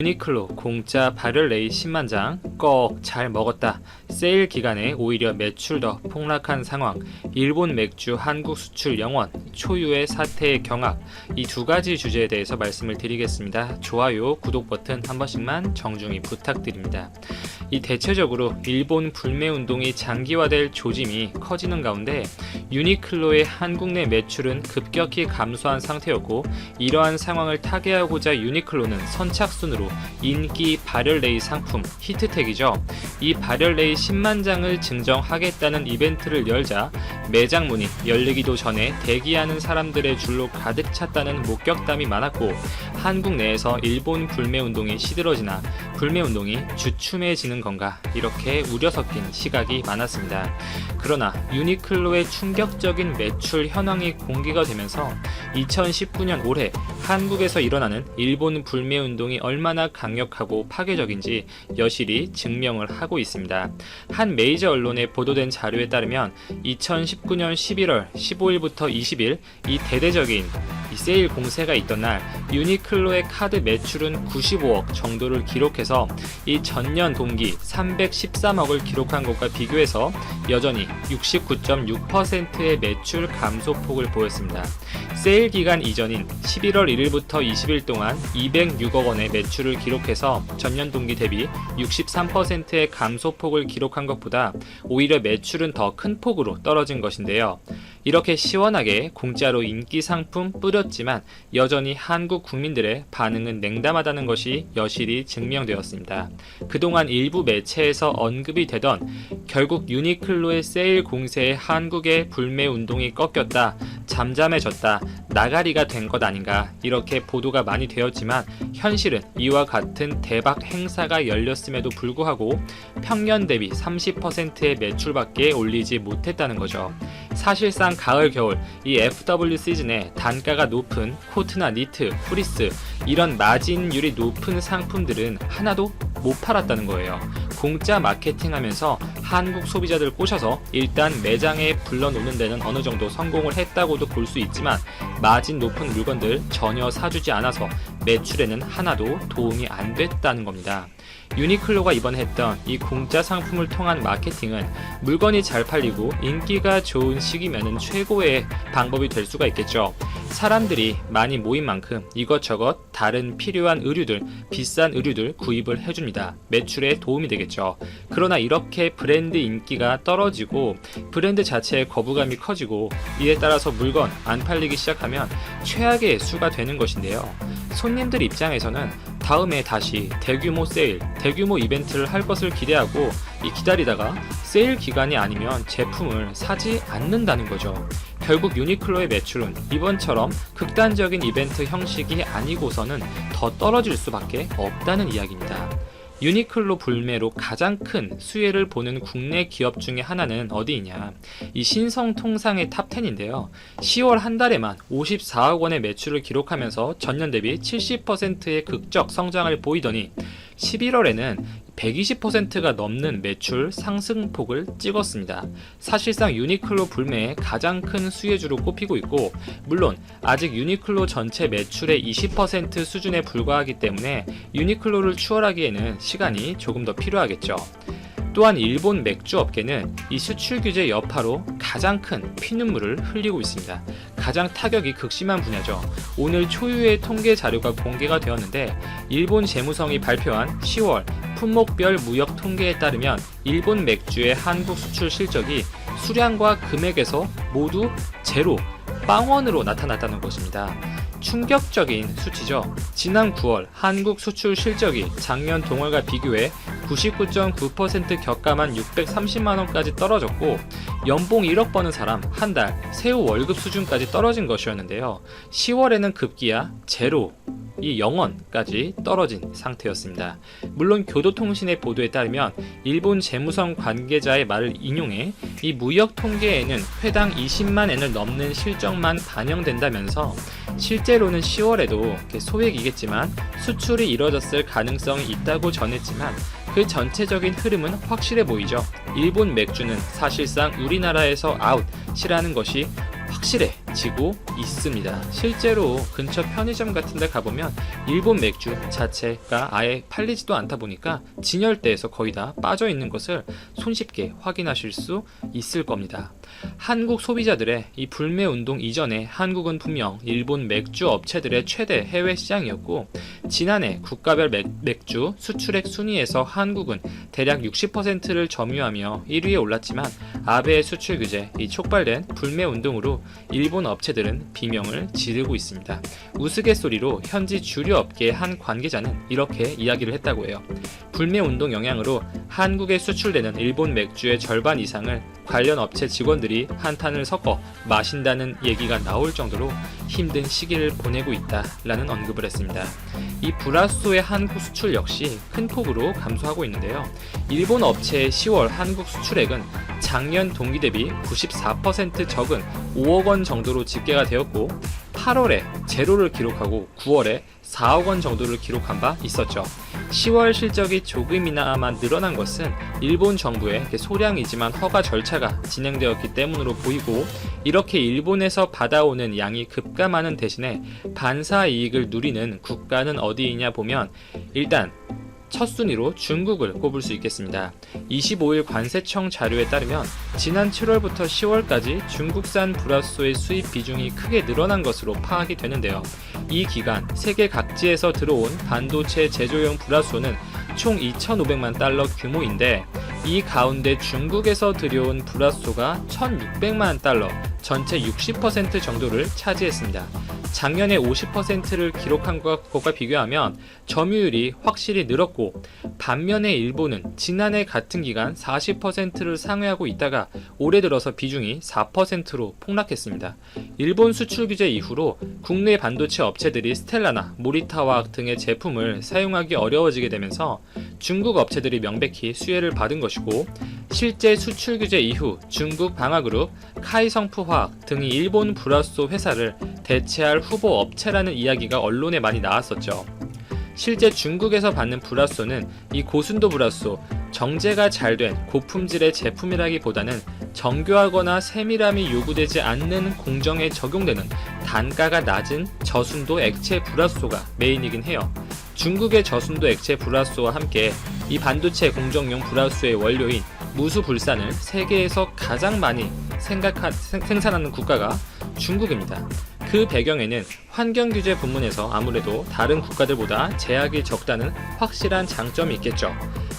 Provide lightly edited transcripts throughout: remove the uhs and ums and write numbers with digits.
유니클로 공짜 발열레이 10만 장 꺽 잘 먹었다. 세일 기간에 오히려 매출 더 폭락한 상황. 일본 맥주 한국 수출 영원. 초유의 사태의 경악. 이 두 가지 주제에 대해서 말씀을 드리겠습니다. 좋아요, 구독 버튼 한 번씩만 정중히 부탁드립니다. 이 대체적으로 일본 불매운동이 장기화될 조짐이 커지는 가운데 유니클로의 한국 내 매출은 급격히 감소한 상태였고, 이러한 상황을 타개하고자 유니클로는 선착순으로 인기 발열레이 상품 히트텍이죠. 이 발열레이 10만 장을 증정하겠다는 이벤트를 열자 매장 문이 열리기도 전에 대기하는 사람들의 줄로 가득 찼다는 목격담이 많았고, 한국 내에서 일본 불매운동이 시들어지나 불매운동이 주춤해지는 건가, 이렇게 우려 섞인 시각이 많았습니다. 그러나 유니클로의 충격적인 매출 현황이 공개가 되면서 2019년 올해 한국에서 일어나는 일본 불매운동이 얼마나 강력하고 파괴적인지 여실히 증명을 하고 있습니다. 한 메이저 언론에 보도된 자료에 따르면 2019년 11월 15일부터 20일 이 대대적인 이 세일 공세가 있던 날 유니클로의 카드 매출은 95억 정도를 기록해서 이 전년 동기 313억을 기록한 것과 비교해서 여전히 69.6%의 매출 감소폭을 보였습니다. 세일 기간 이전인 11월 1일부터 20일 동안 206억 원의 매출을 기록해서 전년 동기 대비 63%의 감소폭을 기록한 것보다 오히려 매출은 더 큰 폭으로 떨어진 것인데요. 이렇게 시원하게 공짜로 인기 상품 뿌렸지만 여전히 한국 국민들의 반응은 냉담하다는 것이 여실히 증명되었습니다. 그동안 일부 매체에서 언급이 되던 결국 유니클로의 세일 공세에 한국의 불매운동이 꺾였다, 잠잠해졌다, 나가리가 된 것 아닌가, 이렇게 보도가 많이 되었지만 현실은 이와 같은 대박 행사가 열렸음에도 불구하고 평년 대비 30%의 매출밖에 올리지 못했다는 거죠. 사실상 가을 겨울 이 FW 시즌에 단가가 높은 코트나 니트, 프리스, 이런 마진율이 높은 상품들은 하나도 못 팔았다는 거예요. 공짜 마케팅하면서 한국 소비자들 꼬셔서 일단 매장에 불러놓는 데는 어느 정도 성공을 했다고도 볼 수 있지만 마진 높은 물건들 전혀 사주지 않아서 매출에는 하나도 도움이 안 됐다는 겁니다. 유니클로가 이번에 했던 이 공짜 상품을 통한 마케팅은 물건이 잘 팔리고 인기가 좋은 시기면은 최고의 방법이 될 수가 있겠죠. 사람들이 많이 모인 만큼 이것저것 다른 필요한 의류들, 비싼 의류들 구입을 해줍니다. 매출에 도움이 되겠죠. 그러나 이렇게 브랜드 인기가 떨어지고 브랜드 자체의 거부감이 커지고 이에 따라서 물건 안 팔리기 시작하면 최악의 수가 되는 것인데요. 손님들 입장에서는 다음에 다시 대규모 세일, 대규모 이벤트를 할 것을 기대하고 기다리다가 세일 기간이 아니면 제품을 사지 않는다는 거죠. 결국 유니클로의 매출은 이번처럼 극단적인 이벤트 형식이 아니고서는 더 떨어질 수밖에 없다는 이야기입니다. 유니클로 불매로 가장 큰 수혜를 보는 국내 기업 중에 하나는 어디이냐, 이 신성통상의 탑10인데요. 10월 한 달에만 54억 원의 매출을 기록하면서 전년 대비 70%의 극적 성장을 보이더니 11월에는 120%가 넘는 매출 상승폭을 찍었습니다. 사실상 유니클로 불매의 가장 큰 수혜주로 꼽히고 있고, 물론 아직 유니클로 전체 매출의 20% 수준에 불과하기 때문에 유니클로를 추월하기에는 시간이 조금 더 필요하겠죠. 또한 일본 맥주 업계는 이 수출 규제 여파로 가장 큰 피눈물을 흘리고 있습니다. 가장 타격이 극심한 분야죠. 오늘 초유의 통계 자료가 공개가 되었는데 일본 재무성이 발표한 10월 품목별 무역 통계에 따르면 일본 맥주의 한국 수출 실적이 수량과 금액에서 모두 제로, 빵원으로 나타났다는 것입니다. 충격적인 수치죠. 지난 9월 한국 수출 실적이 작년 동월과 비교해 99.9% 격감한 630만원까지 떨어졌고, 연봉 1억 버는 사람 한 달 세후 월급 수준까지 떨어진 것이었는데요. 10월에는 급기야 제로, 이 0원까지 떨어진 상태였습니다. 물론 교도통신의 보도에 따르면 일본 재무성 관계자의 말을 인용해 이 무역 통계에는 회당 20만 엔을 넘는 실적만 반영된다면서 실제로는 10월에도 소액이겠지만 수출이 이뤄졌을 가능성이 있다고 전했지만 그 전체적인 흐름은 확실해 보이죠. 일본 맥주는 사실상 우리나라에서 아웃이라는 것이 확실해 지고 있습니다. 실제로 근처 편의점 같은 데 가보면 일본 맥주 자체가 아예 팔리지도 않다 보니까 진열대에서 거의 다 빠져 있는 것을 손쉽게 확인하실 수 있을 겁니다. 한국 소비자들의 이 불매 운동 이전에 한국은 분명 일본 맥주 업체들의 최대 해외 시장이었고, 지난해 국가별 맥주 수출액 순위에서 한국은 대략 60%를 점유하며 1위에 올랐지만, 아베의 수출 규제, 이 촉발된 불매 운동으로 일본 업체들은 비명을 지르고 있습니다. 우스갯소리로 현지 주류 업계의 한 관계자는 이렇게 이야기를 했다고 해요. 불매 운동 영향으로 한국에 수출되는 일본 맥주의 절반 이상을 관련 업체 직원들이 한탄을 섞어 마신다는 얘기가 나올 정도로 힘든 시기를 보내고 있다라는 언급을 했습니다. 이 브라쏘의 한국 수출 역시 큰 폭으로 감소하고 있는데요. 일본 업체의 10월 한국 수출액은 작년 동기 대비 94% 적은 5억 원 정도로 집계가 되었고, 8월에 제로를 기록하고 9월에 4억 원 정도를 기록한 바 있었죠. 10월 실적이 조금이나마 늘어난 것은 일본 정부의 소량이지만 허가 절차가 진행되었기 때문으로 보이고, 이렇게 일본에서 받아오는 양이 급감하는 대신에 반사 이익을 누리는 국가는 어디이냐 보면 일단 첫 순위로 중국을 꼽을 수 있겠습니다. 25일 관세청 자료에 따르면 지난 7월부터 10월까지 중국산 브라쏘의 수입 비중이 크게 늘어난 것으로 파악이 되는데요. 이 기간 세계 각지에서 들어온 반도체 제조용 브라쏘는 총 2,500만 달러 규모인데, 이 가운데 중국에서 들여온 브라쏘가 1,600만 달러, 전체 60% 정도를 차지했습니다. 작년에 50%를 기록한 것과 비교하면 점유율이 확실히 늘었고, 반면에 일본은 지난해 같은 기간 40%를 상회하고 있다가 올해 들어서 비중이 4%로 폭락했습니다. 일본 수출 규제 이후로 국내 반도체 업체들이 스텔라나 모리타와 등의 제품을 사용하기 어려워지게 되면서 중국 업체들이 명백히 수혜를 받은 것이고, 실제 수출 규제 이후 중국 방화그룹, 카이성프화학 등이 일본 브라쏘 회사를 대체할 후보 업체라는 이야기가 언론에 많이 나왔었죠. 실제 중국에서 받는 브라쏘는 이 고순도 브라쏘, 정제가 잘 된 고품질의 제품이라기보다는 정교하거나 세밀함이 요구되지 않는 공정에 적용되는 단가가 낮은 저순도 액체 브라쏘가 메인이긴 해요. 중국의 저순도 액체 브라쏘와 함께 이 반도체 공정용 브라쏘의 원료인 무수불산을 세계에서 가장 많이 생산하는 국가가 중국입니다. 그 배경에는 환경규제 부문에서 아무래도 다른 국가들보다 제약이 적다는 확실한 장점이 있겠죠.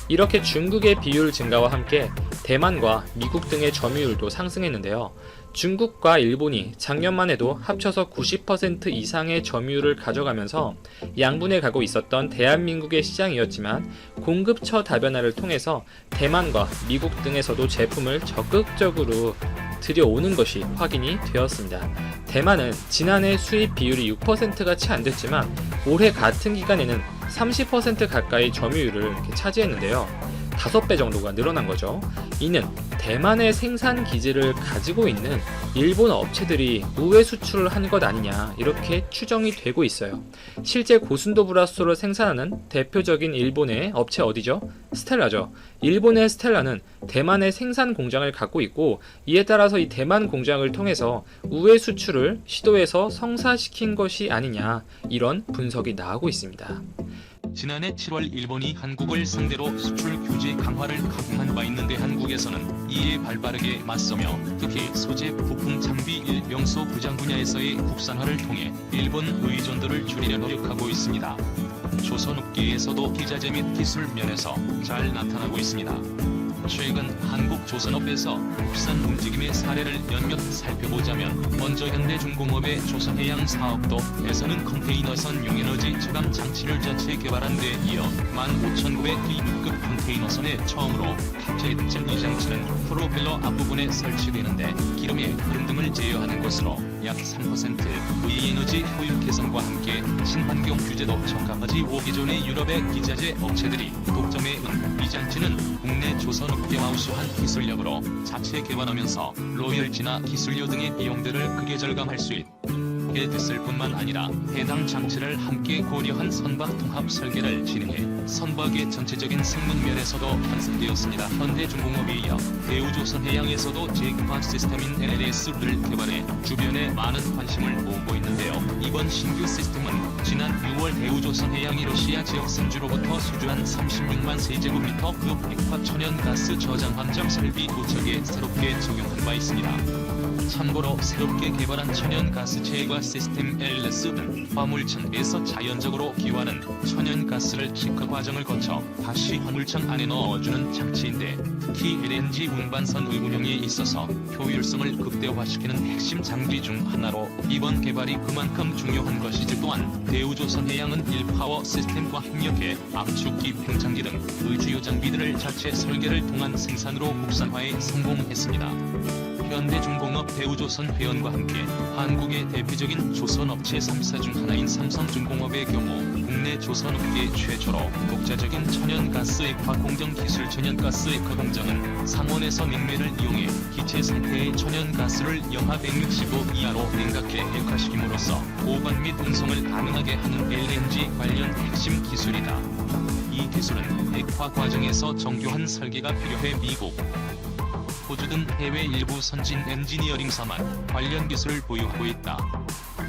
이렇게 중국의 비율 증가와 함께 대만과 미국 등의 점유율도 상승했는데요. 중국과 일본이 작년만 해도 합쳐서 90% 이상의 점유율을 가져가면서 양분해 가고 있었던 대한민국의 시장이었지만, 공급처 다변화를 통해서 대만과 미국 등에서도 제품을 적극적으로 들여오는 것이 확인이 되었습니다. 대만은 지난해 수입 비율이 6%가 채 안 됐지만 올해 같은 기간에는 30% 가까이 점유율을 차지했는데요. 5배 정도가 늘어난 거죠. 이는 대만의 생산 기지를 가지고 있는 일본 업체들이 우회 수출을 한 것 아니냐, 이렇게 추정이 되고 있어요. 실제 고순도 브라쏘를 생산하는 대표적인 일본의 업체 어디죠? 스텔라죠. 일본의 스텔라는 대만의 생산 공장을 갖고 있고, 이에 따라서 이 대만 공장을 통해서 우회 수출을 시도해서 성사시킨 것이 아니냐, 이런 분석이 나오고 있습니다. 지난해 7월 일본이 한국을 상대로 수출 규제 강화를 강행한 바 있는데, 한국에서는 이에 발빠르게 맞서며 특히 소재, 부품, 장비, 일명소 부장 분야에서의 국산화를 통해 일본 의존도를 줄이려 노력하고 있습니다. 조선업계에서도 기자재 및 기술 면에서 잘 나타나고 있습니다. 최근 한국 조선업에서 국산 움직임의 사례를 몇몇 살펴보자면, 먼저 현대중공업의 조선해양 사업도에서는 컨테이너선 용에너지 저감 장치를 자체 개발한 데 이어 15,900T급 컨테이너선에 처음으로 합체된 이 장치는 프로펠러 앞부분에 설치되는데 기름의 흐름 등을 제어하는 것으로 약 3%의 에너지 효율 개선과 함께 친환경 규제도 적합하지. 기존의 유럽의 기자재 업체들이 독점해온 이 장치는 국내 조선업계와 우수한 기술력으로 자체 개발하면서 로열지나 기술료 등의 비용들을 크게 절감할 수 있게 됐을 뿐만 아니라 해당 장치를 함께 고려한 선박 통합 설계를 진행해 선박의 전체적인 성능 면에서도 향상되었습니다. 현대중공업에 이어 대우조선해양에서도 제휴화 시스템인 LLS를 개발해 주변에 많은 관심을 모으고 있는데요. 이번 신규 시스템은 지난 6월 대우조선해양이 러시아 지역 선주로부터 수주한 36만 세제곱미터급 액화 천연가스 저장 함정 설비 도착에 새롭게 적용한 바 있습니다. 참고로 새롭게 개발한 천연가스 제과 시스템 LS는 화물청에서 자연적으로 기화하는 천연가스를 직화 과정을 거쳐 다시 화물청 안에 넣어주는 장치인데, 특히 LNG 운반선의 운영에 있어서 효율성을 극대화시키는 핵심 장비 중 하나로 이번 개발이 그만큼 중요한 것이지. 또한 대우조선해양은 1파워 시스템과 협력해 압축기, 평창기 등 의주요 장비들을 자체 설계를 통한 생산으로 국산화에 성공했습니다. 현대중공업 대우조선 회원과 함께 한국의 대표적인 조선업체 3사 중 하나인 삼성중공업의 경우 국내 조선업계 최초로 독자적인 천연가스 액화 공정 기술. 천연가스 액화 공정은 상온에서 냉매를 이용해 기체 상태의 천연가스를 영하 165 이하로 냉각해 액화시킴으로써 보관 및 운송을 가능하게 하는 LNG 관련 핵심 기술이다. 이 기술은 액화 과정에서 정교한 설계가 필요해 미국, 호주 등 해외 일부 선진 엔지니어링사만 관련 기술을 보유하고 있다.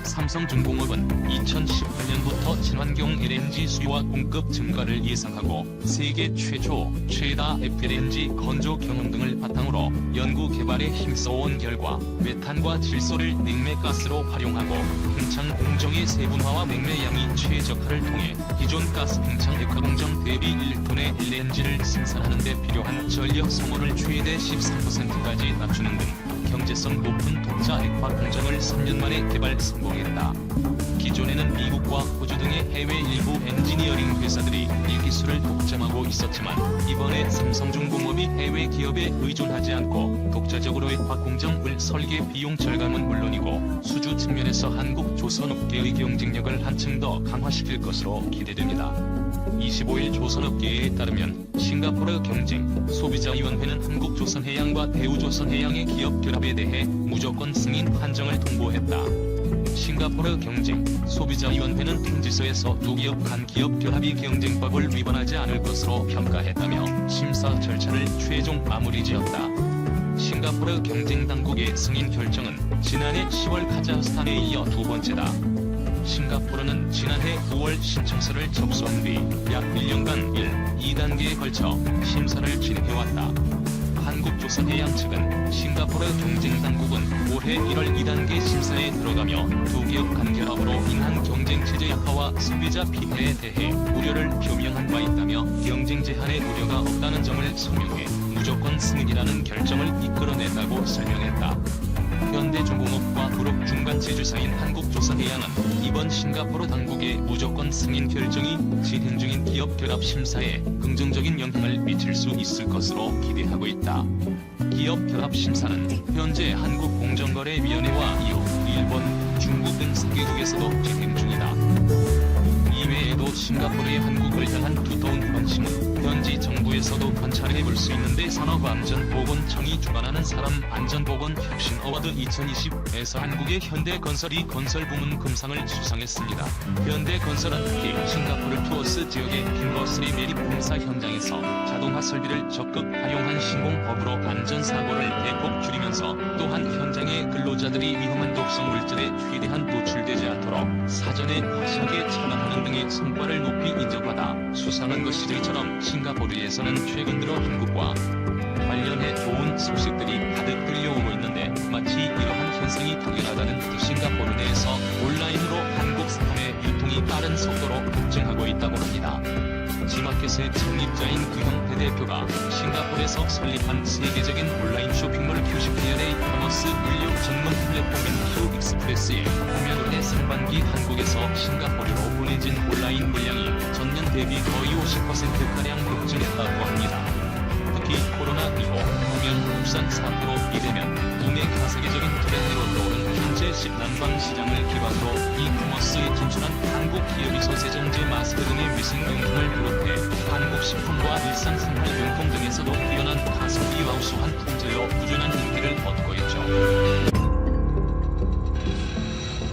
삼성중공업은 2018년부터 친환경 LNG 수요와 공급 증가를 예상하고 세계 최초, 최다 FLNG 건조 경험 등을 바탕으로 연구 개발에 힘써온 결과 메탄과 질소를 냉매가스로 활용하고 팽창 공정의 세분화와 냉매양이 최적화를 통해 기존 가스 팽창 액화 공정 대비 1톤의 LNG를 생산하는 데 필요한 전력 소모를 최대 13%까지 낮추는 등 경제성 높은 독자 액화 공정을 3년 만에 개발 성공했다. 기존에는 미국과 호주 등의 해외 일부 엔지니어링 회사들이 이 기술을 독점하고 있었지만, 이번에 삼성중공업이 해외 기업에 의존하지 않고 독자적으로 액화 공정을 설계 비용 절감은 물론이고 수주 측면에서 한국 조선업계의 경쟁력을 한층 더 강화시킬 것으로 기대됩니다. 25일 조선업계에 따르면 싱가포르 경쟁 소비자위원회는 한국조선해양과 대우조선해양의 기업 결합에 대해 무조건 승인 판정을 통보했다. 싱가포르 경쟁 소비자위원회는 통지서에서 두 기업 간 기업 결합이 경쟁법을 위반하지 않을 것으로 평가했다며 심사 절차를 최종 마무리지었다. 싱가포르 경쟁당국의 승인 결정은 지난해 10월 카자흐스탄에 이어 두 번째다. 싱가포르는 지난해 9월 신청서를 접수한 뒤 약 1년간 2단계에 걸쳐 심사를 진행해왔다. 한국조선해양 측은 싱가포르 경쟁당국은 올해 1월 2단계 심사에 들어가며 두 기업 간 결합으로 인한 경쟁체제 약화와 소비자 피해에 대해 우려를 표명한 바 있다며 경쟁 제한의 우려가 없다는 점을 설명해 무조건 승인이라는 결정을 이끌어냈다고 설명했다. 현대중공업과 그룹 중간 제휴사인 한국조선해양은 이번 싱가포르 당국의 무조건 승인 결정이 진행 중인 기업 결합 심사에 긍정적인 영향을 미칠 수 있을 것으로 기대하고 있다. 기업 결합 심사는 현재 한국공정거래위원회와 이후 일본, 중국 등 4개국에서도 진행 중이다. 이외에도 싱가포르의 한국을 향한 두터운 관심은 현지 정부에서도 관찰해 볼 수 있는데, 산업안전보건청이 주관하는 사람안전보건혁신 어워드 2020에서 한국의 현대건설이 건설부문 금상을 수상했습니다. 현대건설은 특히 싱가포르 투어스 지역의 킹버스리 매립 공사 현장에서 자동화 설비를 적극 활용한 시공법으로 안전사고를 대폭 줄이면서, 또한 현장의 근로자들이 위험한 독성 물질에 최대한 노출되지 않도록 사전에 확실하게 차단하는 등의 성과를 높이 인정받아 수상한 것이죠. 이처럼 싱가포르에서는 최근 들어 한국과 관련해 좋은 소식들이 가득 들려오고 있는데, 마치 이러한 현상이 당연하다는 듯 싱가포르 내에서 온라인으로 한국 상품의 유통이 빠른 속도로 급증하고 있다고 합니다. 지마켓의 창립자인 규형 대대표가 싱가포르에서 설립한 세계적인 온라인 쇼핑몰 휴식계열의 커머스 인력 전문 플랫폼인 휴익스프레스의 판매로해 상반기 한국에서 싱가포르로 보내진 온라인 물량이 전년 대비 거의 50%가량 급증했다고 합니다. 특히 코로나19 공연 국산 사태로 이르면 국내가 세계적인 트렌드로 떠오른 현재 난방 시장을 기반으로 이커머스에 진출한 한국 기업이 소세정제, 마스크 등의 위생용품을 비롯해 한국 식품과 일상생활용품 등에서도 뛰어난 가성비와 우수한 품질로 꾸준한 인기를 얻고 있죠.